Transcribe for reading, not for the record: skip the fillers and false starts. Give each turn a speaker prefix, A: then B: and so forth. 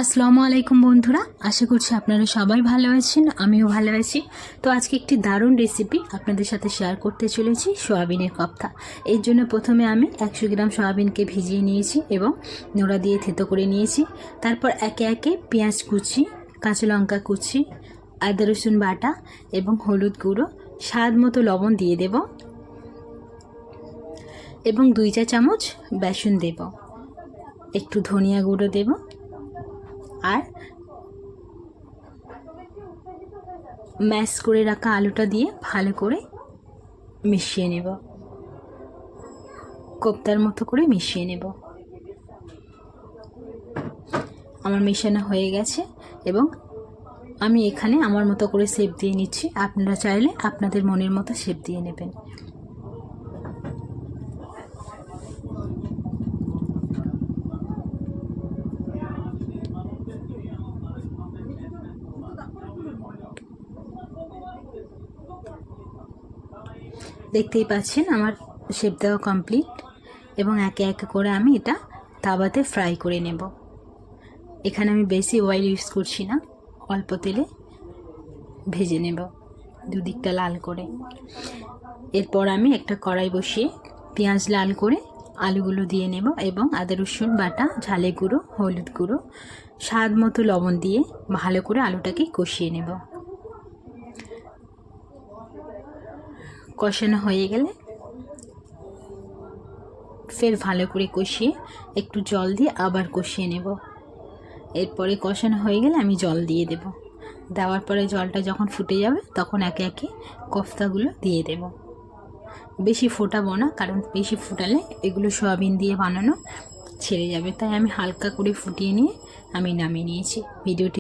A: আসসালামু আলাইকুম বন্ধুরা, আশা করছি আপনারা সবাই ভালো আছেন। আমিও ভালো আছি। তো আজকে একটি দারুণ রেসিপি আপনাদের সাথে শেয়ার করতে চলেছি, সয়াবিনের কোফতা। এর জন্য প্রথমে আমি 100 গ্রাম সয়াবিনকে ভিজিয়ে নিয়েছি এবং নোড়া দিয়ে থেতো করে নিয়েছি। তারপর একে একে পেঁয়াজ কুচি, কাঁচা লঙ্কা কুচি, আদা রসুন বাটা এবং হলুদ গুঁড়ো, স্বাদ মতো লবণ দিয়ে দেব এবং 2 চা চামচ বেসন দেব, একটু ধনিয়া গুঁড়ো দেব আর ম্যাশ করে রাখা আলুটা দিয়ে ভালো করে মিশিয়ে নেব, কোফতার মতো করে মিশিয়ে নেব। আমার মেশানো হয়ে গেছে এবং আমি এখানে আমার মতো করে শেপ দিয়ে নিচ্ছি। আপনারা চাইলে আপনাদের মনের মতো শেপ দিয়ে নেবেন। দেখতেই পাচ্ছেন আমার শেপ দেওয়া কমপ্লিট এবং একে একে করে আমি এটা তাওয়াতে ফ্রাই করে নেব। এখানে আমি বেশি অয়েল ইউজ করছি না, অল্প তেলে ভেজে নেব দুদিকটা লাল করে। এরপর আমি একটা কড়াই বসিয়ে পেঁয়াজ লাল করে আলুগুলো দিয়ে নেব এবং আদা রসুন বাটা, ঝালের গুঁড়ো, হলুদ গুঁড়ো, স্বাদ মতো লবণ দিয়ে ভালো করে আলুটাকে কষিয়ে নেব। কষানো হয়ে গেলে ফের ভালো করে কষিয়ে একটু জল দিয়ে আবার কষিয়ে নেব। এরপরে কষানো হয়ে গেলে আমি জল দিয়ে দেব। দেওয়ার পরে জলটা যখন ফুটে যাবে তখন একে একে কোফতাগুলো দিয়ে দেব। বেশি ফোটাবো না, কারণ বেশি ফোটালে এগুলো সয়াবিন দিয়ে বানানো ছেড়ে যাবে, তাই আমি হালকা করে ফুটিয়ে নিয়ে আমি নামিয়ে নিয়েছি। ভিডিওটি